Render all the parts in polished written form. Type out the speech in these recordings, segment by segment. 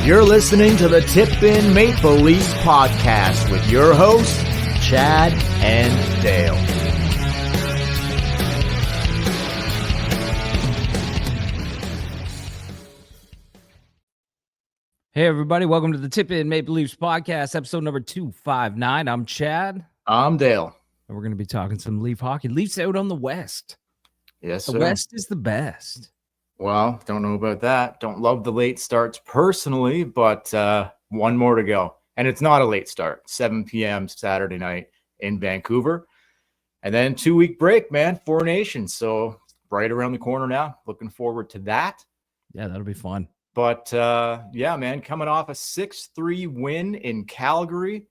You're listening to the Tip In Maple Leafs podcast with your hosts, Chad and Dale. Hey, everybody. Welcome to the Tip In Maple Leafs podcast, episode number 259. I'm Chad. I'm Dale. And we're going to be talking some Leaf hockey. Leafs out on the West. Yes, the sir. West is the best. Well, don't know about that. Don't love the late starts personally, but one more to go. And it's not a late start. 7 p.m. Saturday night in Vancouver. And then 2-week break, man. 4 Nations. So right around the corner now. Looking forward to that. Yeah, that'll be fun. But yeah, man, coming off a 6-3 win in Calgary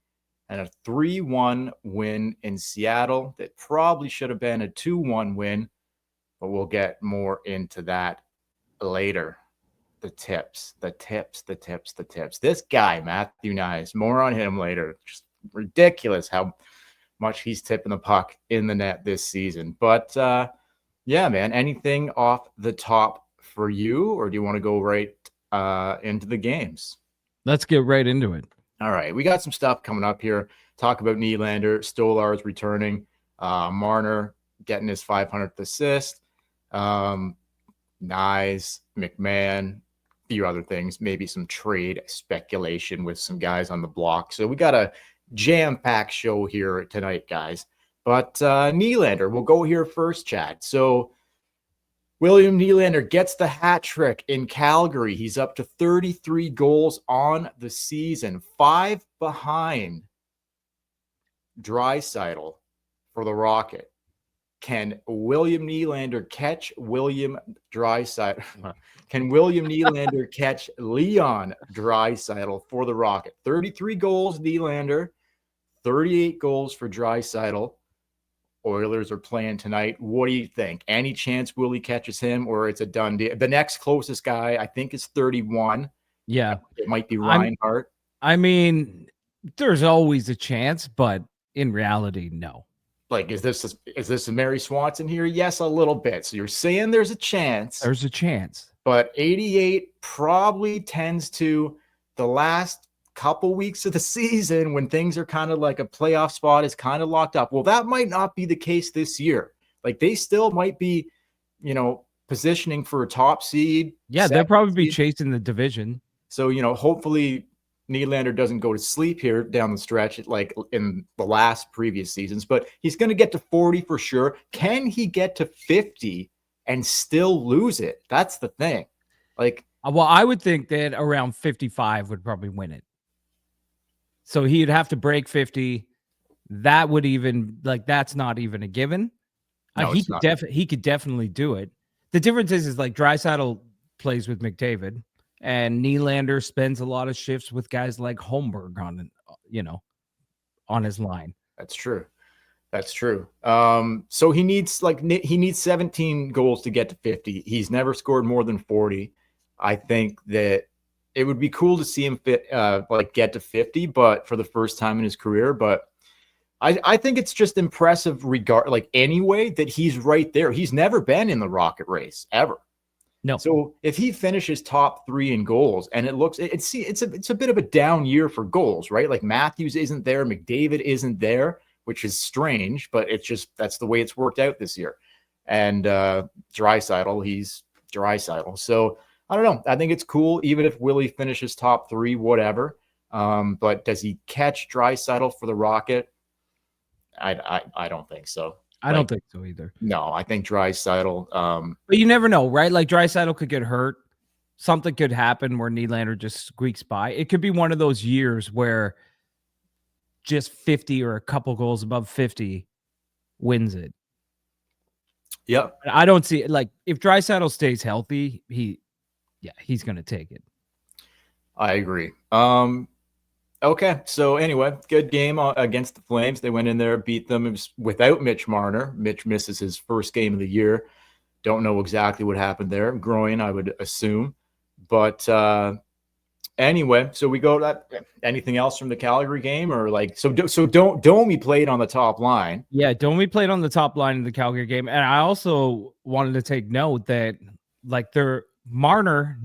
and a 3-1 win in Seattle. That probably should have been a 2-1 win, but we'll get more into that later. The tips. This guy, Matthew Nyes, more on him later. Just ridiculous how much he's tipping the puck in the net this season. But yeah, man, anything off the top for you, or do you want to go right into the games? Let's get right into it. All right, we got some stuff coming up here. Talk about Nylander, Stolarz returning, Marner getting his 500th assist, Nyes, McMahon, a few other things, maybe some trade speculation with some guys on the block. So we got a jam-packed show here tonight, guys. But Nylander, we'll go here first, Chad. So William Nylander gets the hat trick in Calgary. He's up to 33 goals on the season, 5 behind Draisaitl for the Rocket. Can William Nylander catch William Draisaitl? Can William Nylander catch Leon Draisaitl for the Rocket? 33 goals, Nylander, 38 goals for Draisaitl. Oilers are playing tonight. What do you think? Any chance Willie catches him, or it's a done deal? The next closest guy, I think, is 31. Yeah. It might be Reinhart. I mean, there's always a chance, but in reality, no. Like, is this a Mary Swanson here? Yes, a little bit. So you're saying there's a chance. There's a chance. But 88 probably tends to the last couple weeks of the season when things are kind of like a playoff spot is kind of locked up. Well, that might not be the case this year. Like, they still might be, positioning for a top seed. Yeah, they'll probably be chasing the division. So, hopefully Nylander doesn't go to sleep here down the stretch like in the last previous seasons, but he's going to get to 40 for sure. Can he get to 50 and still lose it? That's the thing. Like, well, I would think that around 55 would probably win it. So he'd have to break 50. That would even, that's not even a given. No, he could definitely do it. The difference is like Draisaitl plays with McDavid, and Nylander spends a lot of shifts with guys like Holmberg on his line. That's true. So he needs 17 goals to get to 50. He's never scored more than 40. I think that it would be cool to see him get to 50, but for the first time in his career. But I think it's just impressive anyway that he's right there. He's never been in the Rocket race ever. No. So if he finishes top 3 in goals, and it's a bit of a down year for goals, right? Like Matthews isn't there, McDavid isn't there, which is strange, but that's the way it's worked out this year. And Draisaitl, he's Draisaitl. So I don't know. I think it's cool, even if Willie finishes top 3, whatever. But does he catch Draisaitl for the Rocket? I don't think so. I don't think so either. No, I think Draisaitl. But you never know, right? Like Draisaitl could get hurt. Something could happen where Nylander just squeaks by. It could be one of those years where just 50 or a couple goals above 50 wins it. Yep. I don't see it. Like, if Draisaitl stays healthy, he's going to take it. I agree. Okay, so anyway, good game against the Flames. They went in there, beat them. It was without Mitch Marner. Mitch misses his first game of the year. Don't know exactly what happened there. Groin, I would assume. But anyway, so we go to that. Anything else from the Calgary game, or Domi played on the top line? Yeah, Domi played on the top line in the Calgary game, and I also wanted to take note that Marner.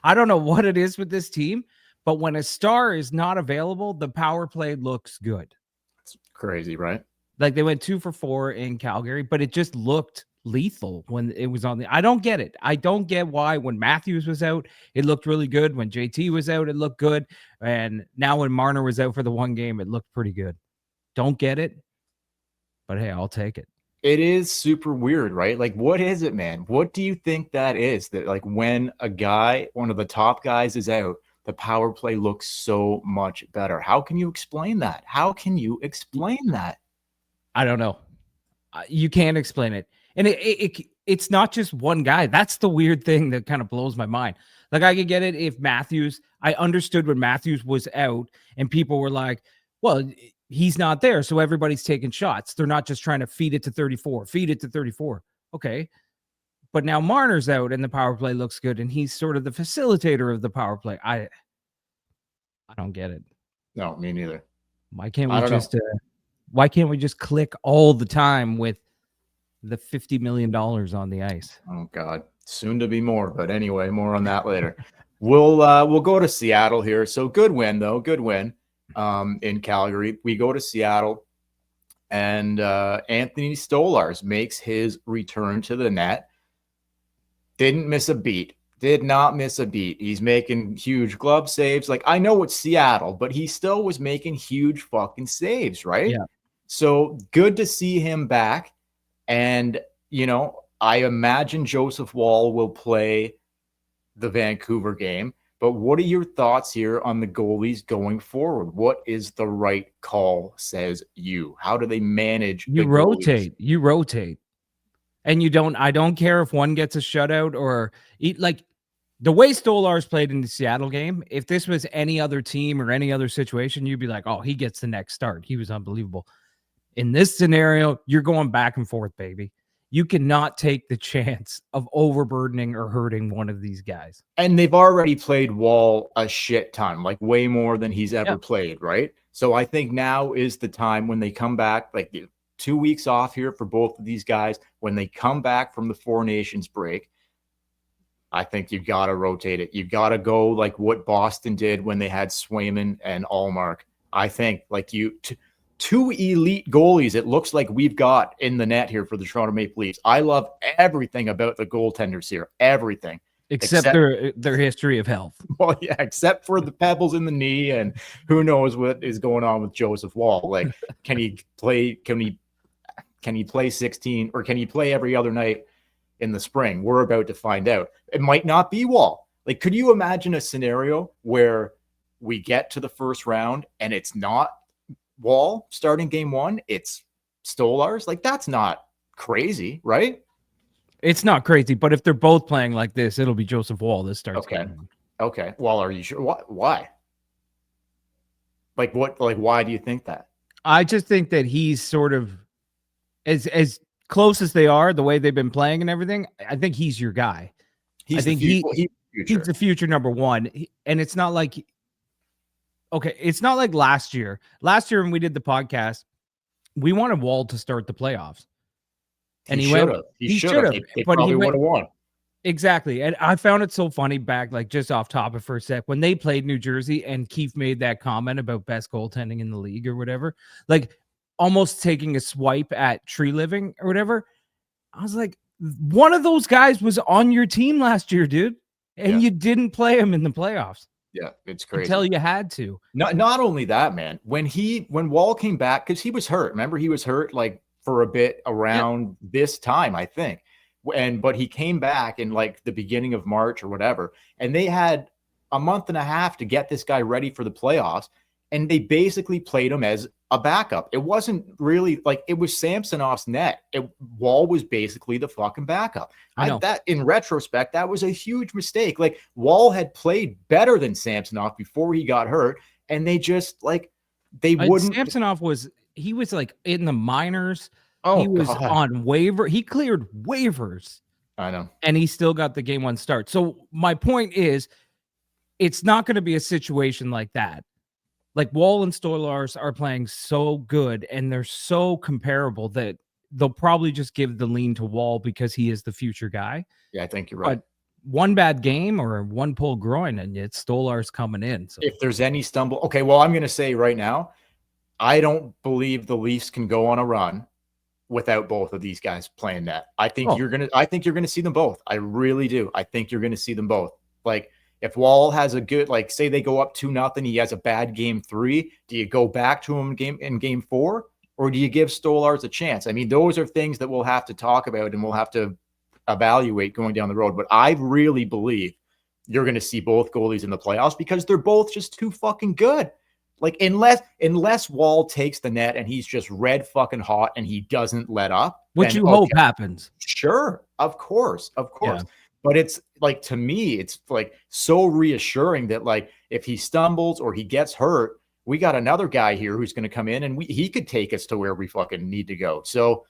I don't know what it is with this team, but when a star is not available, the power play looks good. It's crazy, right? Like they went 2 for 4 in Calgary, but it just looked lethal when it was on the. I don't get it. I don't get why when Matthews was out, it looked really good. When JT was out, it looked good. And now when Marner was out for the one game, it looked pretty good. Don't get it. But hey, I'll take it. It is super weird, right? Like, what is it, man? What do you think that is? That like when a guy, one of the top guys is out, the power play looks so much better. How can you explain that? How can you explain that? I don't know. You can't explain it. And it's not just one guy. That's the weird thing that kind of blows my mind. Like I could get it if Matthews, I understood when Matthews was out and people were like, well, he's not there. So everybody's taking shots. They're not just trying to feed it to 34, feed it to 34. Okay. But now Marner's out and the power play looks good. And he's sort of the facilitator of the power play. I don't get it. No, me neither. Why can't we just click all the time with the $50 million on the ice? Oh God, soon to be more. But anyway, more on that later. We'll go to Seattle here. So good win though, good win in Calgary. We go to Seattle, and Anthony Stolarz makes his return to the net. Didn't miss a beat. Did not miss a beat. He's making huge glove saves. Like, I know it's Seattle, but he still was making huge fucking saves, right? Yeah. So good to see him back. And, you know, I imagine Joseph Woll will play the Vancouver game. But what are your thoughts here on the goalies going forward? What is the right call, says you? How do they manage? You rotate. You rotate. And you don't, I don't care if one gets a shutout or like the way Stolarz played in the Seattle game. If this was any other team or any other situation, you'd be like, oh, he gets the next start. He was unbelievable. In this scenario, you're going back and forth, baby. You cannot take the chance of overburdening or hurting one of these guys. And they've already played Woll a shit ton, like way more than he's ever played, right? So I think now is the time when they come back, like 2 weeks off here for both of these guys. When they come back from the Four Nations break, I think you've got to rotate it. You've got to go like what Boston did when they had Swayman and Allmark. I think like two elite goalies it looks like we've got in the net here for the Toronto Maple Leafs. I love everything about the goaltenders here. Everything. Except their history of health. Well, yeah, except for the pebbles in the knee and who knows what is going on with Joseph Woll. Like, can he play 16 or can he play every other night in the spring? We're about to find out. It might not be Woll. Like, could you imagine a scenario where we get to the first round and it's not Woll starting game one? It's Stolarz? Like, that's not crazy, right? It's not crazy, but if they're both playing like this, it'll be Joseph Woll that starts. Okay. Well, are you sure? Why? Like what? Like why do you think that? I just think that he's sort of as close as they are, the way they've been playing and everything. I think he's your guy. He's the future number one. And it's not like, okay, it's not like last year. Last year when we did the podcast, we wanted Woll to start the playoffs. And he should have. He probably would have won. Exactly. And I found it so funny back, like just off topic for a sec, when they played New Jersey and Keefe made that comment about best goaltending in the league or whatever, like almost taking a swipe at Tree Living or whatever. I was like, one of those guys was on your team last year, dude. And you didn't play him in the playoffs. Yeah, it's crazy. Until you had to. Not only that, man. When Woll came back, because he was hurt. Remember, he was hurt like for a bit around this time, I think. But he came back in like the beginning of March or whatever, and they had a month and a half to get this guy ready for the playoffs, and they basically played him as a backup. It wasn't really like it was Samsonov's net. Woll was basically the fucking backup. That in retrospect, that was a huge mistake. Like Woll had played better than Samsonov before he got hurt, and they just like they wouldn't. Samsonov was like in the minors. He was on waiver. He cleared waivers. I know. And he still got the game one start. So my point is, it's not going to be a situation like that. Like Woll and Stolarz are playing so good and they're so comparable that they'll probably just give the lean to Woll because he is the future guy. Yeah, I think you're right. one bad game or one pulled groin, and it's Stolar's coming in. So if there's any stumble, okay, well, I'm going to say right now, I don't believe the Leafs can go on a run without both of these guys playing net. I think you're gonna see them both. I really do. I think you're gonna see them both. Like if Wall has a good, like say they go up 2-0, he has a bad game 3. Do you go back to him in game 4, or do you give Stolarz a chance? I mean, those are things that we'll have to talk about and we'll have to evaluate going down the road. But I really believe you're going to see both goalies in the playoffs because they're both just too fucking good. Like unless Wall takes the net and he's just red fucking hot and he doesn't let up, which you hope happens. Sure, of course. Yeah. But it's like, to me, it's like so reassuring that like if he stumbles or he gets hurt, we got another guy here who's going to come in and he could take us to where we fucking need to go. So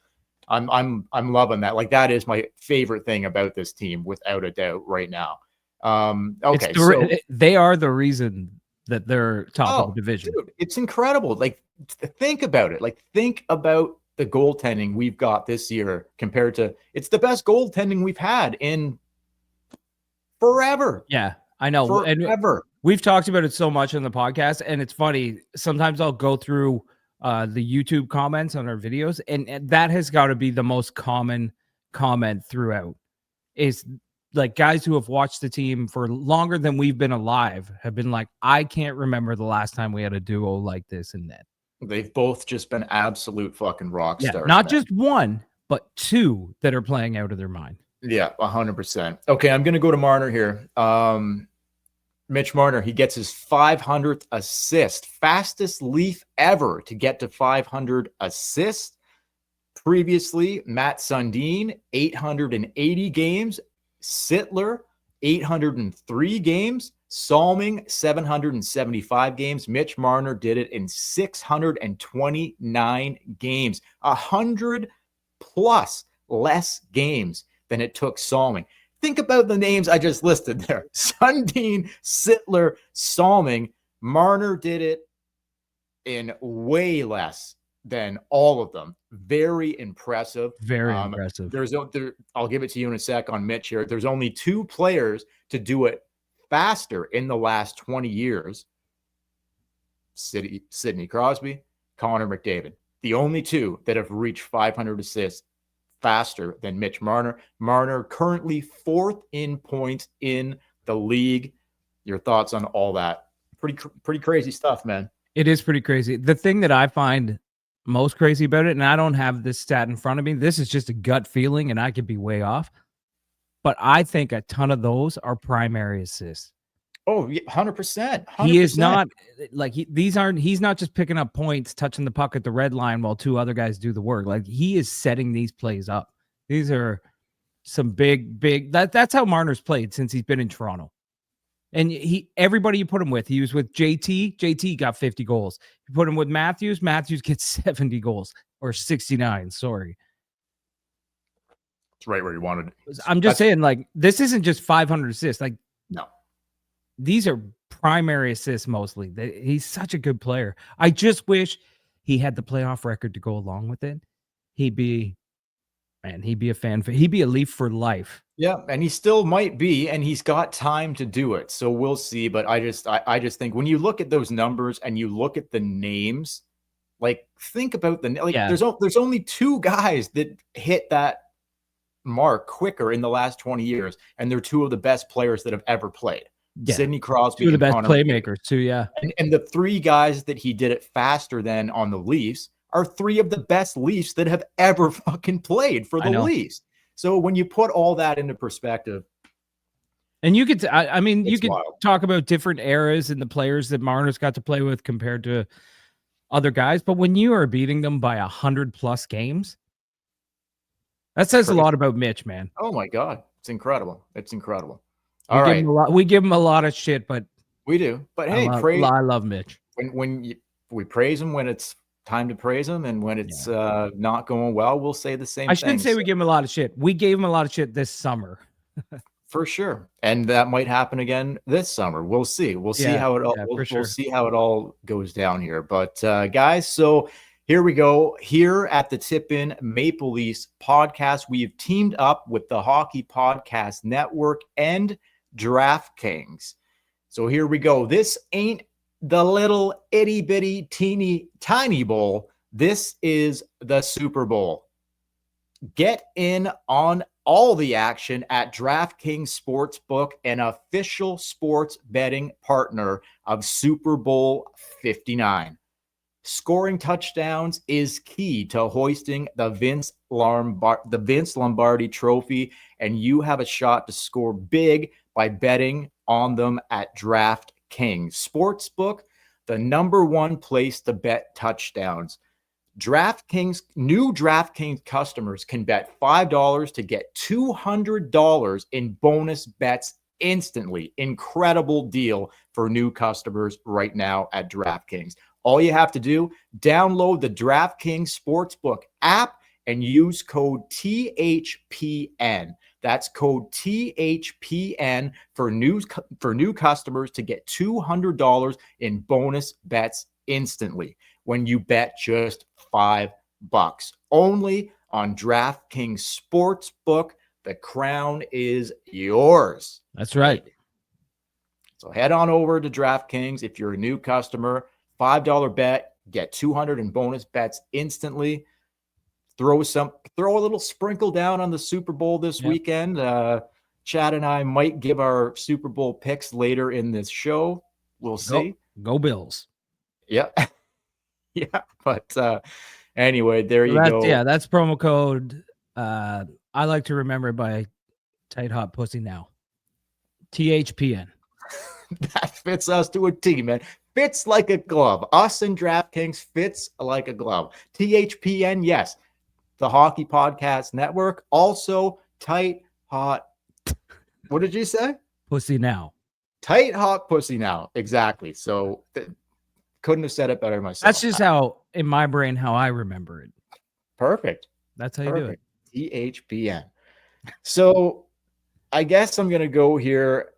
I'm loving that. Like that is my favorite thing about this team without a doubt right now. Okay, so they are the reason that they're top of the division. Dude, it's incredible. Like think about it. Like think about the goaltending we've got this year compared to, it's the best goaltending we've had in forever. Yeah, I know. Forever. And we've talked about it so much on the podcast, and it's funny. Sometimes I'll go through the YouTube comments on our videos, and that has got to be the most common comment throughout. Is like guys who have watched the team for longer than we've been alive have been like, I can't remember the last time we had a duo like this in net. They've both just been absolute fucking rock stars. Not just one, but two that are playing out of their mind. Yeah, 100%. Okay, I'm going to go to Marner here. Mitch Marner, he gets his 500th assist. Fastest Leaf ever to get to 500 assists. Previously, Matt Sundin, 880 games. Sittler, 803 games. Salming, 775 games. Mitch Marner did it in 629 games. 100 plus less games than it took Salming. Think about the names I just listed there. Sundin, Sittler, Salming. Marner did it in way less than all of them. Very impressive. Very impressive. I'll give it to you in a sec on Mitch here. There's only 2 players to do it faster in the last 20 years. Sidney Crosby, Connor McDavid. The only 2 that have reached 500 assists faster than Mitch Marner. Marner currently 4th in points in the league. Your thoughts on all that? Pretty crazy stuff, man. It is pretty crazy. The thing that I find most crazy about it, and I don't have this stat in front of me, this is just a gut feeling and I could be way off, but I think a ton of those are primary assists. Oh, 100%. He is not like he's not just picking up points, touching the puck at the red line while 2 other guys do the work. Like he is setting these plays up. These are some big that's how Marner's played since he's been in Toronto. And everybody you put him with, he was with JT got 50 goals. You put him with Matthews gets 70 goals or 69. Sorry. It's right where you wanted. I'm just saying, like, this isn't just 500 assists. Like, no. These are primary assists mostly. He's such a good player. I just wish he had the playoff record to go along with it. He'd be a fan. He'd be a Leaf for life. Yeah, and he still might be, and he's got time to do it. So we'll see. But I just think when you look at those numbers and you look at the names, like think about there's only 2 guys that hit that mark quicker in the last 20 years, and they're 2 of the best players that have ever played. Yeah. Sidney Crosby, 2 of the best playmakers too. Yeah, and the 3 guys that he did it faster than on the Leafs are 3 of the best Leafs that have ever fucking played for the Leafs. So when you put all that into perspective, and you could, you could wild. Talk about different eras and the players that Marner's got to play with compared to other guys, but when you are beating them by 100+ games, that says a lot about Mitch, man. Oh my God, it's incredible! It's incredible. We give him a lot of shit, but we do. But hey, I love Mitch. We praise him when it's time to praise him, and when it's not going well, we'll say the same. I shouldn't say we give him a lot of shit. We gave him a lot of shit this summer. For sure, and that might happen again this summer. We'll see. We'll see how it all. We'll see how it all goes down here. But guys, so Here we go. Here at the Tip In Maple Leafs podcast, we've teamed up with the Hockey Podcast Network and DraftKings. So here we go. This ain't the little itty bitty teeny tiny bowl. This is the Super Bowl. Get in on all the action at DraftKings Sportsbook, an official sports betting partner of Super Bowl 59. Scoring touchdowns is key to hoisting the Vince Lombardi Trophy, and you have a shot to score big by betting on them at DraftKings Sportsbook, the number one place to bet touchdowns. New DraftKings customers can bet $5 to get $200 in bonus bets instantly. Incredible deal for new customers right now at DraftKings. All you have to do, download the DraftKings Sportsbook app and use code THPN. That's code THPN for new customers to get $200 in bonus bets instantly when you bet just $5. Only on DraftKings Sportsbook. The crown is yours. That's right. So head on over to DraftKings if you're a new customer. $5 bet, get $200 in bonus bets instantly. Throw a little sprinkle down on the Super Bowl this weekend. Chad and I might give our Super Bowl picks later in this show. We'll see. Go Bills. Yeah. Yeah. But anyway, there you go. Yeah, that's promo code. I like to remember it by Tight Hot Pussy Now. THPN. That fits us to a T, man. Fits like a glove. Us and DraftKings fits like a glove. THPN, yes. The Hockey Podcast Network. Also, Tight Hot. What did you say? Pussy Now. Tight Hot Pussy Now. Exactly. So couldn't have said it better myself. That's just how, in my brain, how I remember it. Perfect. That's how you do it. THPN. So I guess I'm going to go here.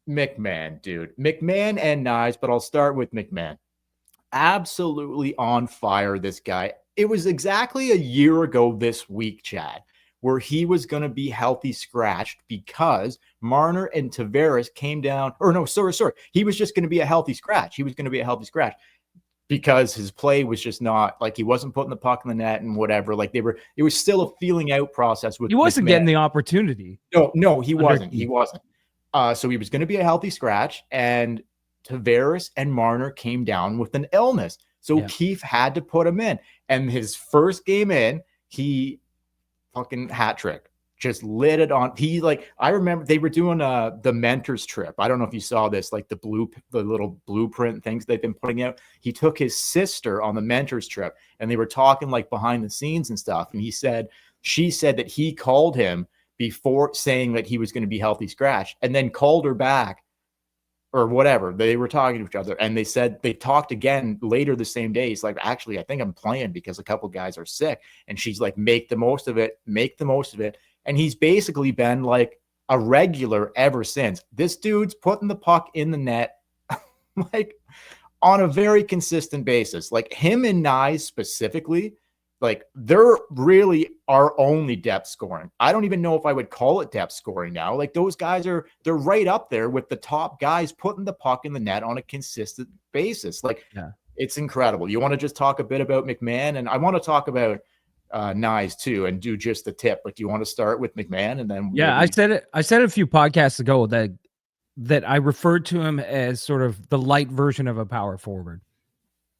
McMahon, dude. McMahon and Nyes, but I'll start with McMahon. Absolutely on fire, this guy. It was exactly a year ago this week, Chad, where he was going to be healthy scratched because Marner and Tavares came down. Or no, sorry. He was just going to be a healthy scratch. He was going to be a healthy scratch because his play was just not like he wasn't putting the puck in the net and whatever. Like it was still a feeling out process with. He wasn't McMahon. Getting the opportunity. No, he wasn't. He wasn't. So he was going to be a healthy scratch, and Tavares and Marner came down with an illness. So Keefe had to put him in. And his first game in, he fucking hat trick. Just lit it on. I remember they were doing the mentors trip. I don't know if you saw this, like the little blueprint things they've been putting out. He took his sister on the mentors trip, and they were talking like behind the scenes and stuff. And she said that he called him before saying that he was going to be healthy scratch, and then called her back or whatever. They were talking to each other, and they said they talked again later the same day. He's like, actually, I think I'm playing because a couple guys are sick. And she's like, make the most of it. And he's basically been like a regular ever since. This dude's putting the puck in the net like on a very consistent basis. Like him and Nyes specifically, like they're really our only depth scoring. I don't even know if I would call it depth scoring now. Like those guys they're right up there with the top guys putting the puck in the net on a consistent basis. Like It's incredible. You want to just talk a bit about McMahon, and I want to talk about Nyes too, and do just the tip. But do you want to start with McMahon and then? I said it a few podcasts ago that I referred to him as sort of the light version of a power forward,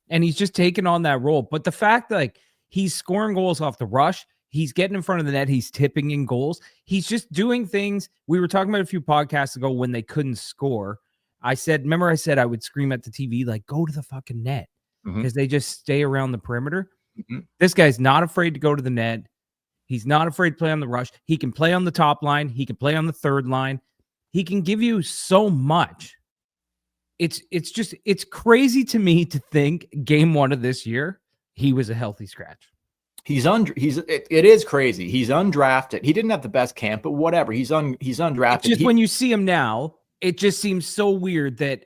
and he's just taken on that role. But the fact that he's scoring goals off the rush, he's getting in front of the net, he's tipping in goals, he's just doing things. We were talking about a few podcasts ago when they couldn't score. I said I would scream at the TV like, go to the fucking net, because they just stay around the perimeter. This guy's not afraid to go to the net. He's not afraid to play on the rush. He can play on the top line. He can play on the third line. He can give you so much. It's crazy to me to think game one of this year, he was a healthy scratch. It is crazy. He's undrafted. He didn't have the best camp, but whatever. He's undrafted. It's just when you see him now, it just seems so weird to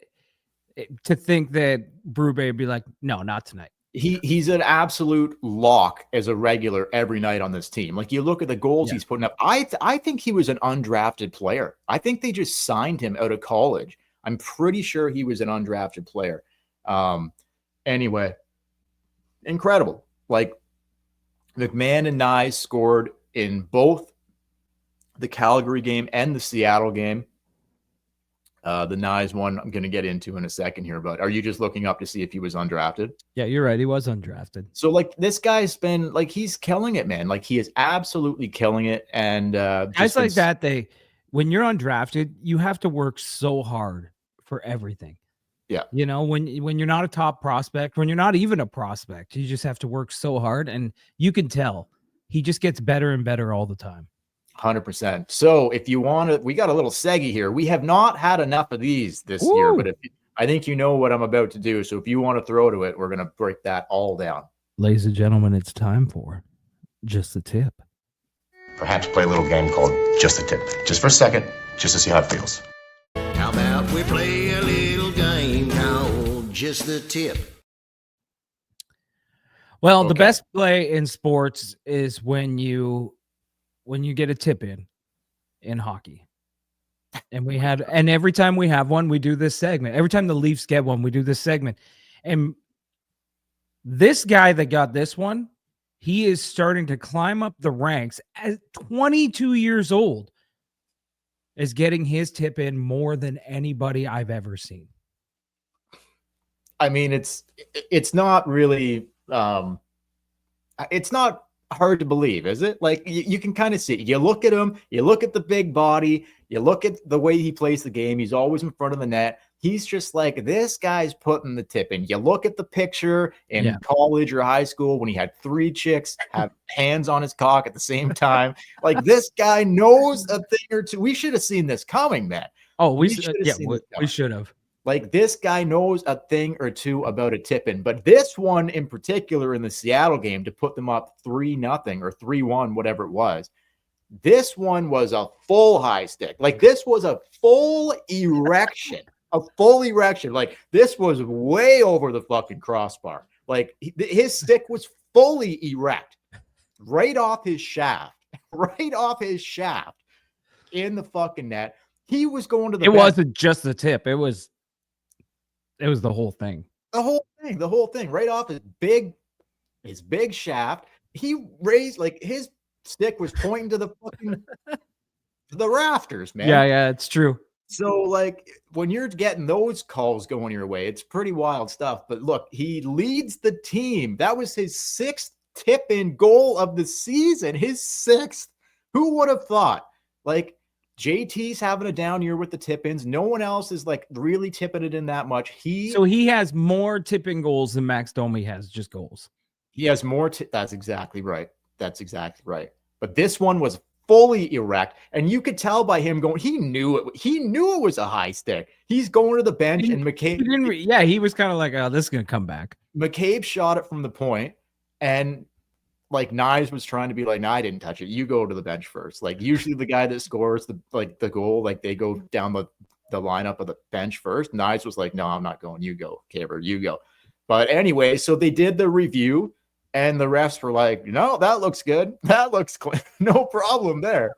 think that Berube would be like, no, not tonight. he's an absolute lock as a regular every night on this team. Like, you look at the goals he's putting up. I think he was an undrafted player. I think they just signed him out of college. I'm pretty sure he was an undrafted player. Anyway, incredible. Like, McMahon and Nye scored in both the Calgary game and the Seattle game. The Nyes one I'm going to get into in a second here, but are you just looking up to see if he was undrafted? Yeah, you're right. He was undrafted. So, like, this guy's been, like, he's killing it, man. Like, he is absolutely killing it. And guys like that, when you're undrafted, you have to work so hard for everything. Yeah. You know, when you're not a top prospect, when you're not even a prospect, you just have to work so hard, and you can tell he just gets better and better all the time. 100%. So if you want to, we got a little seggy here. We have not had enough of these this year, but I think you know what I'm about to do. So if you want to throw to it, we're going to break that all down. Ladies and gentlemen, it's time for Just the Tip. Perhaps play a little game called Just the Tip. Just for a second, just to see how it feels. How about we play a little game called Just the Tip? Well, the best play in sports is when you get a tip in hockey. And every time we have one, we do this segment. Every time the Leafs get one, we do this segment. And this guy that got this one, he is starting to climb up the ranks at 22 years old, is getting his tip in more than anybody I've ever seen. I mean, it's not really, it's not hard to believe, is it? Like, you can kind of see it. You look at him, you look at the big body, you look at the way he plays the game. He's always in front of the net. He's just like, this guy's putting the tip in. You look at the picture in college or high school when he had 3 chicks have hands on his cock at the same time. Like, this guy knows a thing or two. We should have seen this coming, man. Oh, we should have. Like, this guy knows a thing or two about a tip-in. But this one in particular in the Seattle game to put them up 3-0 or 3-1, whatever it was, this one was a full high stick. Like, this was a full erection. A full erection. Like, this was way over the fucking crossbar. Like, his stick was fully erect. Right off his shaft. Right off his shaft. In the fucking net. He was going to the bench. Wasn't just the tip. It was the whole thing. The whole thing. Right off his big shaft. He raised, like, his stick was pointing to the fucking the rafters, man. Yeah, it's true. So, like, when you're getting those calls going your way, it's pretty wild stuff. But look, he leads the team. That was his 6th tip-in goal of the season. His 6th. Who would have thought? Like, JT's having a down year with the tip-ins. No one else is, like, really tipping it in that much. So he has more tip-in goals than Max Domi has just goals. He has more. That's exactly right. That's exactly right. But this one was fully erect, and you could tell by him going. He knew it. He knew it was a high stick. He's going to the bench, and McCabe. He was kind of like, "Oh, this is gonna come back." McCabe shot it from the point, and like Nyes was trying to be like, "No, I didn't touch it. You go to the bench first." Like, usually the guy that scores the goal, like, they go down the lineup of the bench first. Nyes was like, "No, I'm not going. You go, Caver. You go." But anyway, so they did the review. And the refs were like, "No, that looks good. That looks clean. No problem there."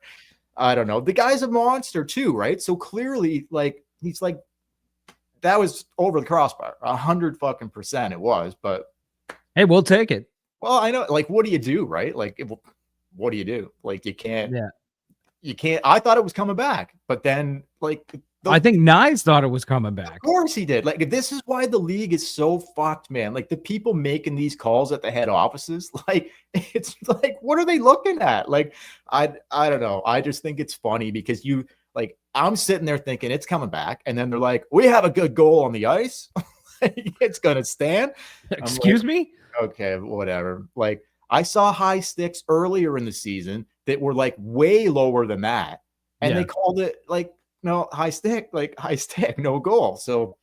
I don't know. The guy's a monster too, right? So clearly, like, he's like, that was over the crossbar. 100% it was. But hey, we'll take it. Well, I know. Like, what do you do, right? Like, what do you do? Like, you can't. Yeah. You can't. I thought it was coming back, but then, like, I think Nyes thought it was coming back. Of course he did. Like, this is why the league is so fucked, man. Like, the people making these calls at the head offices, like, it's like, what are they looking at? Like, I don't know. I just think it's funny because I'm sitting there thinking it's coming back, and then they're like, "We have a good goal on the ice. It's gonna stand." Excuse me? Okay, whatever. Like, I saw high sticks earlier in the season that were, like, way lower than that, and they called it, like, no, high stick, no goal. So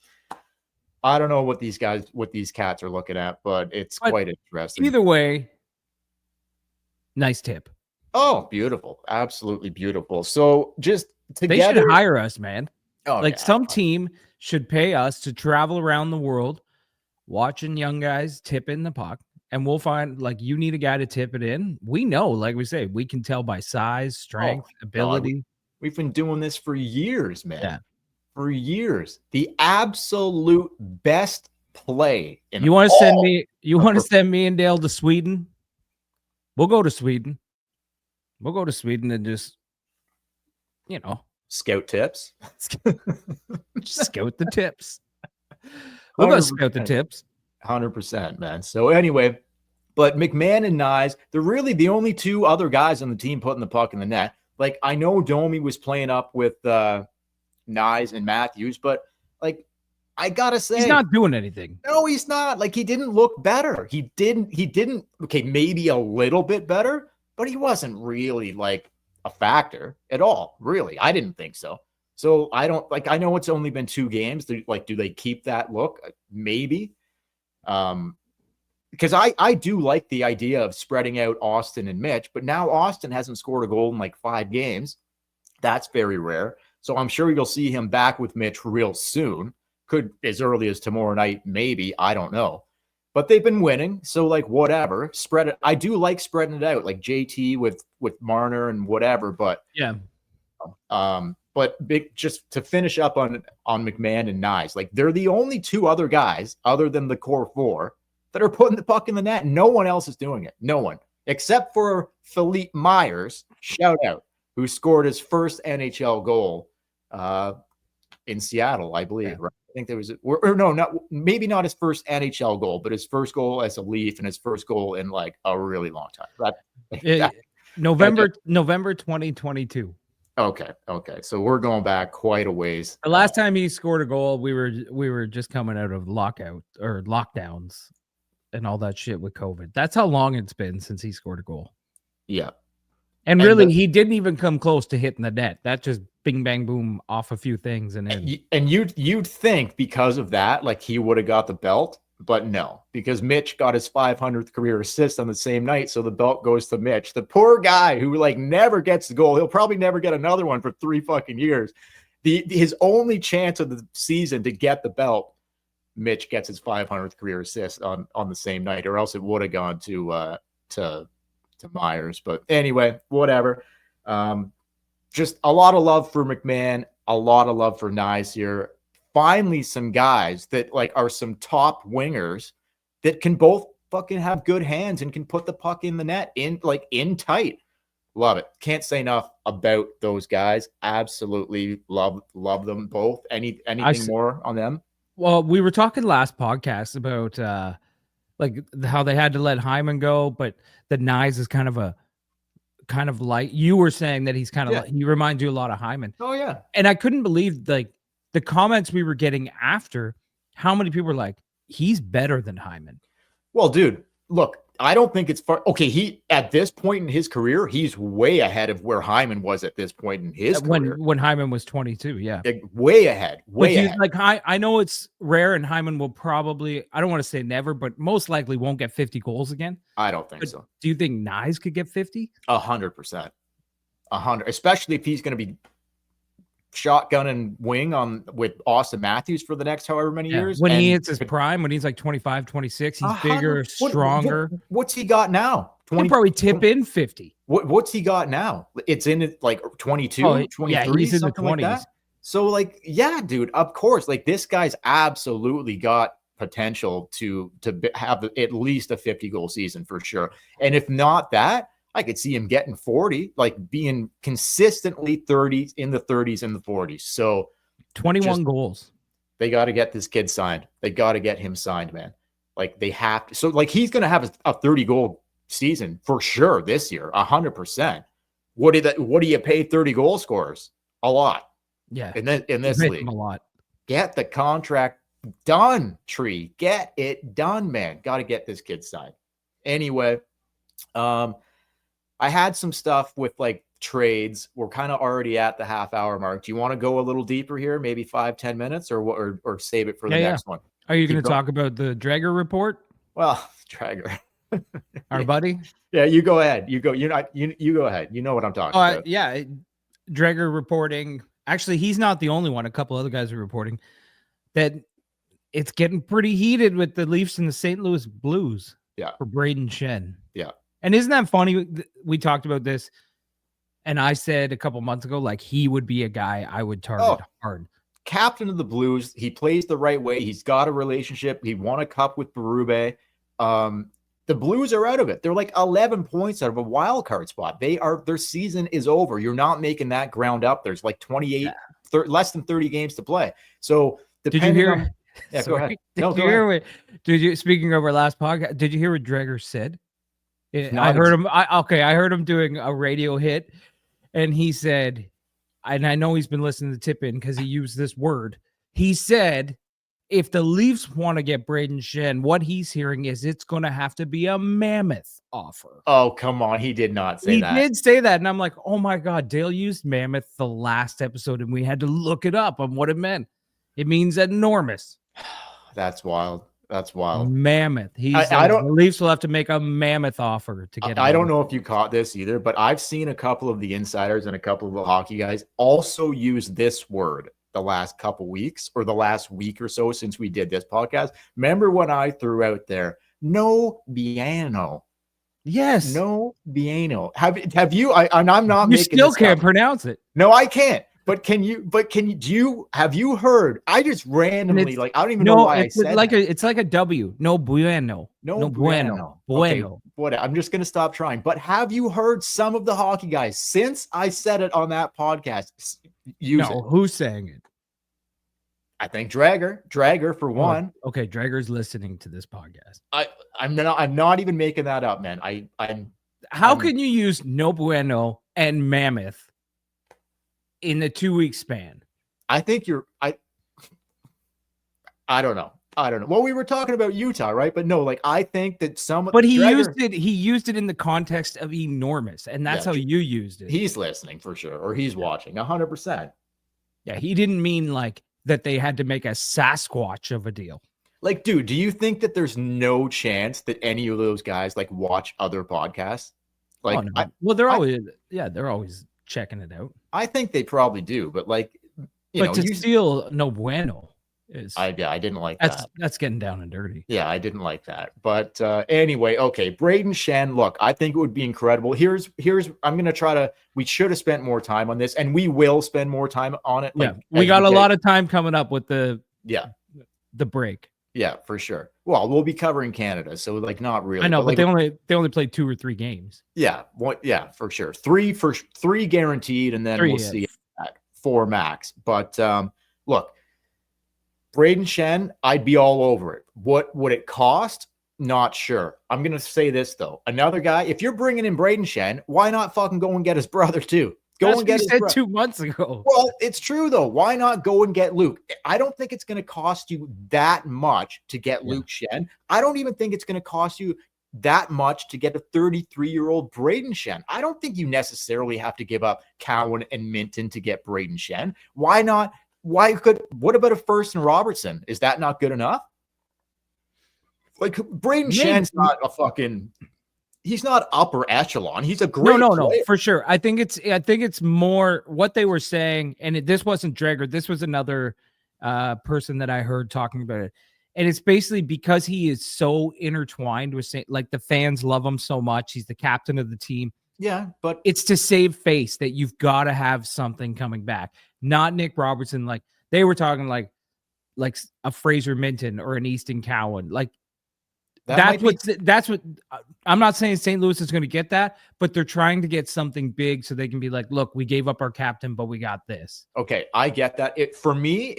I don't know what these cats are looking at, but it's quite interesting. Either way, nice tip. Oh, beautiful. Absolutely beautiful. So just together. They should hire us, man. Oh, like, some team should pay us to travel around the world watching young guys tip in the puck, and we'll find like you need a guy to tip it in. We know, like we say, we can tell by size, strength, ability. We've been doing this for years, man. Yeah. For years. The absolute best play in You want to send me? You want to send me and Dale to Sweden? We'll go to Sweden. We'll go to Sweden and just, scout tips. just scout the tips. We'll go scout the tips. 100%, man. So anyway, but McMahon and Nyes, they're really the only two other guys on the team putting the puck in the net. Like, I know Domi was playing up with Nyes and Matthews, but like, I gotta say, he's not doing anything. No, he's not. Like, he didn't look better. He didn't. Okay, maybe a little bit better, but he wasn't really like a factor at all. Really, I didn't think so. So I don't like. I know it's only been 2 games. Do they keep that look? Maybe. Because I do like the idea of spreading out Austin and Mitch, but now Austin hasn't scored a goal in like 5 games. That's very rare. So I'm sure you'll see him back with Mitch real soon. Could as early as tomorrow night, maybe. I don't know. But they've been winning, so like whatever. Spread it. I do like spreading it out, like JT with Marner and whatever. But yeah. But just to finish up on McMahon and Nyes, like they're the only 2 other guys other than the core 4 that are putting the puck in the net. No one else is doing it. No one, except for Philippe Myers, shout out, who scored his first NHL goal in Seattle, I believe. Yeah. Right? I think there was, maybe not his first NHL goal, but his first goal as a Leaf and his first goal in like a really long time. November 2022. Okay. So we're going back quite a ways. The last time he scored a goal, we were just coming out of lockdowns and all that shit with COVID. That's how long it's been since he scored a goal. Yeah. And really, he didn't even come close to hitting the net. That just bing, bang, boom off a few things. And you'd think because of that, like he would have got the belt, but no, because Mitch got his 500th career assist on the same night. So the belt goes to Mitch, the poor guy who like never gets the goal. He'll probably never get another one for 3 fucking years. His only chance of the season to get the belt, Mitch gets his 500th career assist on the same night, or else it would have gone to Myers. But anyway, whatever. Just a lot of love for McMahon, a lot of love for Nyes here. Finally, some guys that like are some top wingers that can both fucking have good hands and can put the puck in the net in tight. Love it. Can't say enough about those guys. Absolutely love them both. Anything more on them? Well, we were talking last podcast about like how they had to let Hyman go, but the Nyes is kind of like you were saying that he's kind of like, he reminds you a lot of Hyman. Oh yeah. And I couldn't believe like the comments we were getting after how many people were like, he's better than Hyman. Well, dude, look, I don't think it's far. Okay, he at this point in his career, he's way ahead of where Hyman was at this point in his career. When Hyman was 22, yeah. Like, way ahead. Way ahead. Like I know it's rare and Hyman will probably, I don't want to say never, but most likely won't get 50 goals again. I don't think so. Do you think Nyes could get 50? 100%. 100, especially if he's going to be shotgun and wing with Austin Matthews for the next however many years. When he hits his prime, when he's like 25, 26, he's bigger, stronger. What's he got now? He'll probably tip in 50. What's he got now? It's in like 22, 23, yeah, he's in the 20s. Like that. So like, yeah, dude, of course, like this guy's absolutely got potential to have at least a 50 goal season for sure. And if not that, I could see him getting 40, like being consistently 30s in the 30s and the 40s. So 21 goals. They got to get this kid signed. They got to get him signed, man. Like they have to. So like he's going to have a 30 goal season for sure this year, 100%. What do you pay 30 goal scorers? A lot. Yeah. In this league, a lot. Get the contract done, Tree. Get it done, man. Got to get this kid signed. Anyway, I had some stuff with like trades. We're kind of already at the half-hour mark. Do you want to go a little deeper here? Maybe 5-10 minutes, or save it for the next one? Are you going to talk about the Drager report? Well, Drager, our buddy. Yeah, you go ahead. You go. You go ahead. You know what I'm talking about. Yeah, Drager reporting. Actually, he's not the only one. A couple other guys are reporting that it's getting pretty heated with the Leafs and the St. Louis Blues. Yeah. For Braden Shen. Yeah. And isn't that funny? We talked about this, and I said a couple months ago, like, he would be a guy I would target hard. Captain of the Blues. He plays the right way. He's got a relationship. He won a cup with Berube. The Blues are out of it. They're like 11 points out of a wild card spot. Their season is over. You're not making that ground up. There's like 28, less than 30 games to play. So did you hear? Go ahead. Did you? Speaking of our last podcast, did you hear what Dreger said? I heard him. I heard him doing a radio hit, and he said, and I know he's been listening to Tip In because he used this word. He said, if the Leafs want to get Braden Shen, what he's hearing is it's going to have to be a mammoth offer. Oh, come on. He did not say that. He did say that. And I'm like, oh my God, Dale used mammoth the last episode, and we had to look it up on what it meant. It means enormous. That's wild. That's wild. Mammoth. The Leafs will have to make a mammoth offer to get him. I don't know if you caught this either, but I've seen a couple of the insiders and a couple of the hockey guys also use this word the last couple weeks or the last week or so since we did this podcast. Remember when I threw out there, no Biano? Yes. No Biano. Have you? I'm not you making. You still can't pronounce it. No, I can't. But can you? Have you heard? I just randomly I don't even know why I said like that. It's like a W. No bueno. No bueno. Bueno. Okay, whatever. I'm just gonna stop trying. But have you heard some of the hockey guys since I said it on that podcast? Who's saying it? I think Drager for one. Okay, Drager's listening to this podcast. I'm not even making that up, man. How can you use no bueno and mammoth in the 2-week span? I think I don't know. Well, we were talking about Utah, right? But no, I think that but he used it in the context of enormous, and that's how you used it. He's listening for sure, or he's watching 100%. Yeah, he didn't mean that they had to make a Sasquatch of a deal. Dude, do you think that there's no chance that any of those guys watch other podcasts? They're always checking it out. I think they probably do, but steal no bueno is I didn't like that. That's getting down and dirty. Yeah, I didn't like that. But anyway, okay, Braden Shen, look, I think it would be incredible. Here's I'm gonna try to. We should have spent more time on this, and we will spend more time on it. We got a lot of time coming up with the break. Yeah, for sure. Well, we'll be covering Canada, so not really. I know, but they only played 2 or 3 games. Yeah, for sure. 3 guaranteed, and then we'll see at 4 max. But look, Braden Shen, I'd be all over it. What would it cost? Not sure. I'm gonna say this though. Another guy, if you're bringing in Braden Shen, why not fucking go and get his brother too? Go and get his brother. 2 months ago. Well, it's true though. Why not go and get Luke? I don't think it's going to cost you that much to get Luke Shen. I don't even think it's going to cost you that much to get a 33-year-old Braden Shen. I don't think you necessarily have to give up Cowan and Minton to get Braden Shen. Why not? What about a first and Robertson? Is that not good enough? Braden Shen's not a fucking. He's not upper echelon. He's a great no, for sure. I think it's more what they were saying, and this wasn't Drager. This was another person that I heard talking about it, and it's basically because he is so intertwined with the fans love him so much. He's the captain of the team. Yeah, but it's to save face that you've got to have something coming back. Not Nick Robertson. They were talking like a Fraser Minton or an Easton Cowan. That's what I'm not saying St. Louis is going to get that, but they're trying to get something big so they can be like, look, we gave up our captain, but we got this. Okay, I get that. For me,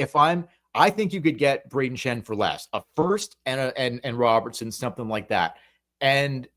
I think you could get Braden Shen for less, a first and Robertson, something like that. And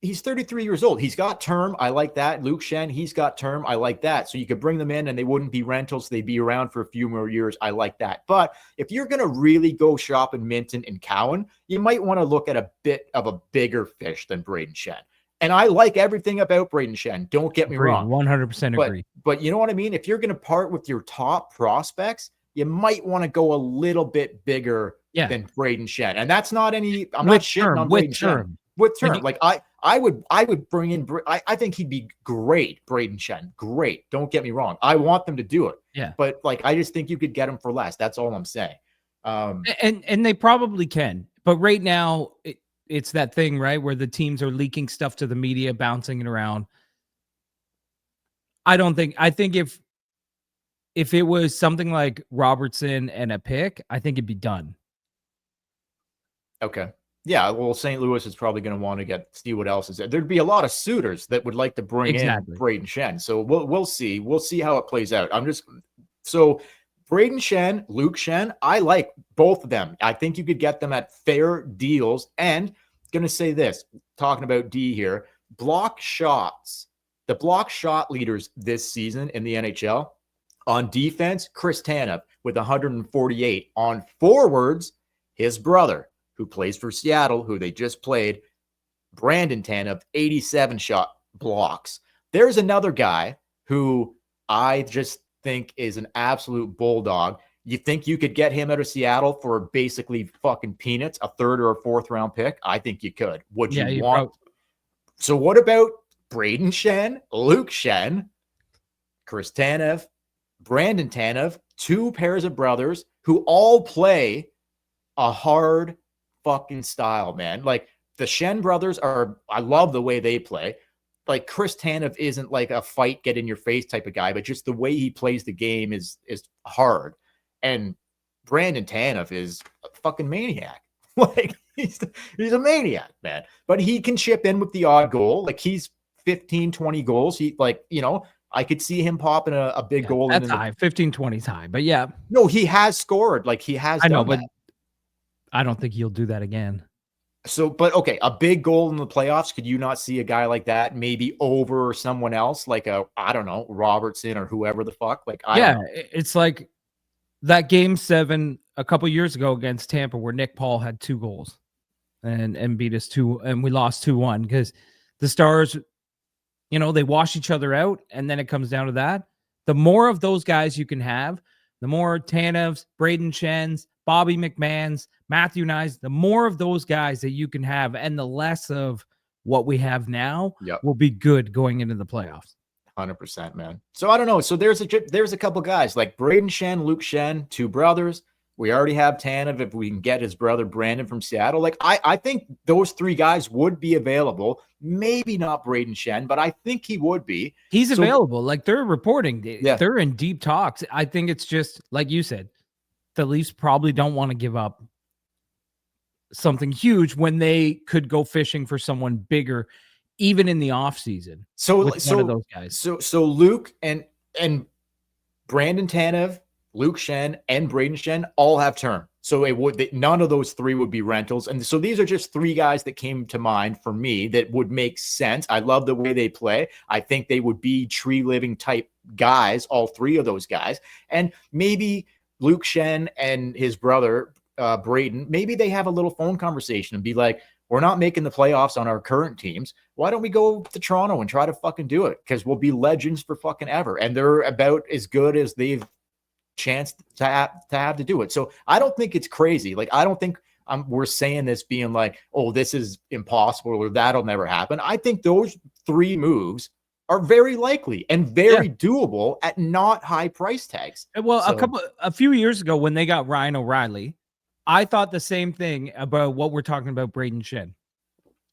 he's 33 years old. He's got term. I like that. Luke Shen, he's got term. I like that. So you could bring them in and they wouldn't be rentals. They'd be around for a few more years. I like that. But if you're going to really go shopping Minton and Cowan, you might want to look at a bit of a bigger fish than Braden Shen. And I like everything about Braden Shen. Don't get me wrong. 100% agree. But you know what I mean? If you're going to part with your top prospects, you might want to go a little bit bigger than Braden Shen. And that's not any, I'm not shitting on Braden Shen. With term. I would bring in, I think he'd be great, Braden Shen. Great. Don't get me wrong. I want them to do it. Yeah. But I just think you could get him for less. That's all I'm saying. And they probably can, but right now it's that thing, right, where the teams are leaking stuff to the media, bouncing it around. I think if it was something like Robertson and a pick, I think it'd be done. Okay. Yeah, well, St. Louis is probably going to want to see what else is there. There'd be a lot of suitors that would like to bring in Braden Shen. So we'll see. We'll see how it plays out. So Braden Shen, Luke Shen, I like both of them. I think you could get them at fair deals. And going to say this, talking about D here, block shots. The block shot leaders this season in the NHL on defense, Chris Tanev with 148. On forwards, his brother, who plays for Seattle, who they just played, Brandon Tanev, 87 shot blocks. There's another guy who I just think is an absolute bulldog. You think you could get him out of Seattle for basically fucking peanuts, a third or a fourth round pick? I think you could. Would you want? So what about Braden Shen, Luke Shen, Chris Tanev, Brandon Tanev, two pairs of brothers who all play a hard fucking style, man. Like the Shen brothers I love the way they play. Like Chris Tanev isn't like a fight, get in your face type of guy, but just the way he plays the game is hard. And Brandon Tanev is a fucking maniac. Like he's a maniac, man. But he can chip in with the odd goal. Like he's 15, 20 goals. He I could see him popping a big goal. That's high. 15, 20 is high. But yeah. No, he has scored. Like he has. I know, but I don't think he'll do that again. So, but okay, a big goal in the playoffs. Could you not see a guy like that maybe over someone else, like I don't know, Robertson or whoever the fuck? Like, it's like that game 7 a couple years ago against Tampa, where Nick Paul had 2 goals and beat us 2, and we lost 2-1 because the Stars, they wash each other out, and then it comes down to that. The more of those guys you can have, the more Tanevs, Braden Shens, Bobby McMahons, Matthew Nyes, the more of those guys that you can have, and the less of what we have now will be good going into the playoffs. 100%, man. So I don't know. So there's a couple guys like Braden Shen, Luke Shen, 2 brothers. We already have Tanev if we can get his brother Brandon from Seattle. Like I think those 3 guys would be available. Maybe not Braden Shen, but I think he would be. He's available. Like they're reporting. They're in deep talks. I think it's just like you said, the Leafs probably don't want to give up something huge when they could go fishing for someone bigger, even in the offseason. So one of those guys. So Luke and Brandon Tanev, Luke Shen, and Braden Shen all have term. So none of those 3 would be rentals. And so these are just 3 guys that came to mind for me that would make sense. I love the way they play. I think they would be tree living type guys, all 3 of those guys. And maybe Luke Shen and his brother, Braden, maybe they have a little phone conversation and be like, we're not making the playoffs on our current teams. Why don't we go to Toronto and try to fucking do it? Because we'll be legends for fucking ever. And they're about as good as they've chanced to have to do it. So I don't think it's crazy. Like, I don't think we're saying this being like, oh, this is impossible or that'll never happen. I think those 3 moves are very likely and very doable at not high price tags. Well, a few years ago when they got Ryan O'Reilly, I thought the same thing about what we're talking about Braden Shen.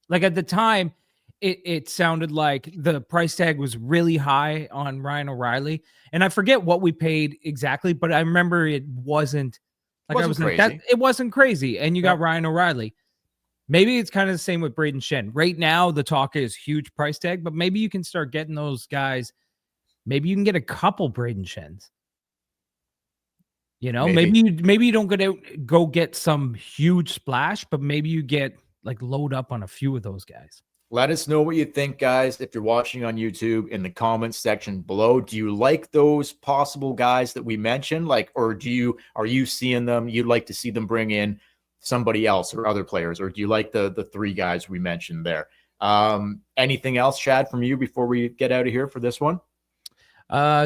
Like at the time, it sounded like the price tag was really high on Ryan O'Reilly. And I forget what we paid exactly, but I remember it wasn't like it wasn't crazy. And you got Ryan O'Reilly. Maybe it's kind of the same with Braden Shen. Right now, the talk is huge price tag, but maybe you can start getting those guys. Maybe you can get a couple Braden Shens. Maybe you don't go get some huge splash, but maybe you get load up on a few of those guys. Let us know what you think, guys. If you're watching on YouTube, in the comments section below, do you like those possible guys that we mentioned? Or are you seeing them? You'd like to see them bring in somebody else or other players, or do you like the 3 guys we mentioned there? Anything else, Chad, from you before we get out of here for this one?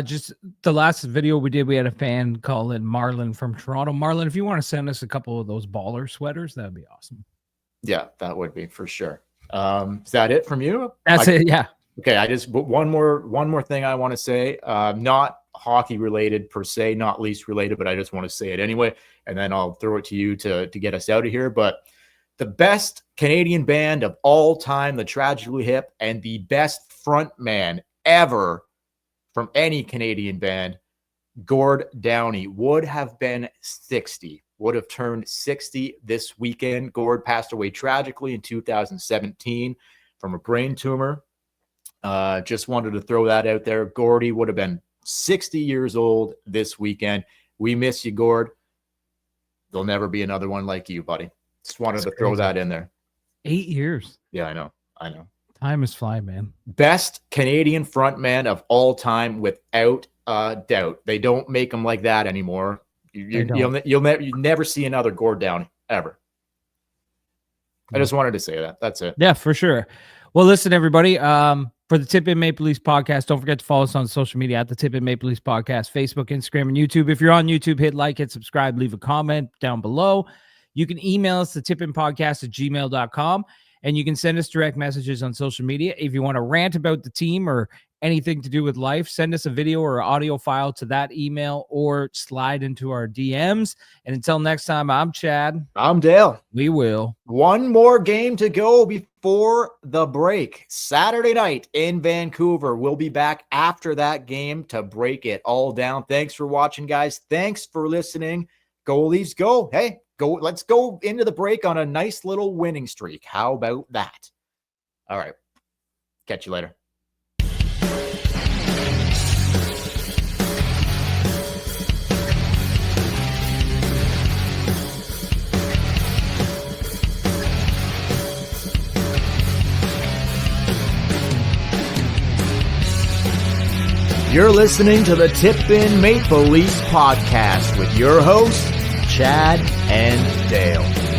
Just the last video we did, we had a fan call in Marlon from Toronto. Marlon, if you want to send us a couple of those baller sweaters, that'd be awesome. Yeah, that would be for sure. Is that it from you? That's it. Yeah. Okay. But one more thing I want to say, not hockey related per se, not least related, but I just want to say it anyway. And then I'll throw it to you to get us out of here. But the best Canadian band of all time, the Tragically Hip, and the best front man ever from any Canadian band, Gord Downie, would have been 60, would have turned 60 this weekend. Gord passed away tragically in 2017 from a brain tumor. Just wanted to throw that out there. Gordy would have been 60 years old this weekend. We miss you, Gord. There'll never be another one like you, buddy. Just wanted to throw that in there. 8 years. Yeah, I know. Time is flying, man. Best Canadian frontman of all time, without a doubt. They don't make them like that anymore. You'll never see another Gord Downie ever. I just wanted to say that. That's it. Yeah, for sure. Well, listen, everybody. For the Tip In Maple Leafs podcast, don't forget to follow us on social media at the Tip In Maple Leafs podcast, Facebook, Instagram, and YouTube. If you're on YouTube, hit like, hit subscribe, leave a comment down below. You can email us, thetipinpodcast@gmail.com, and you can send us direct messages on social media. If you want to rant about the team or anything to do with life, send us a video or audio file to that email or slide into our DMs. And until next time, I'm Chad. I'm Dale. We will. One more game to go before the break. Saturday night in Vancouver. We'll be back after that game to break it all down. Thanks for watching, guys. Thanks for listening. Go Leafs, go. Hey, go. Let's go into the break on a nice little winning streak. How about that? All right. Catch you later. You're listening to the Tip In Maple Leafs podcast with your hosts, Chad and Dale.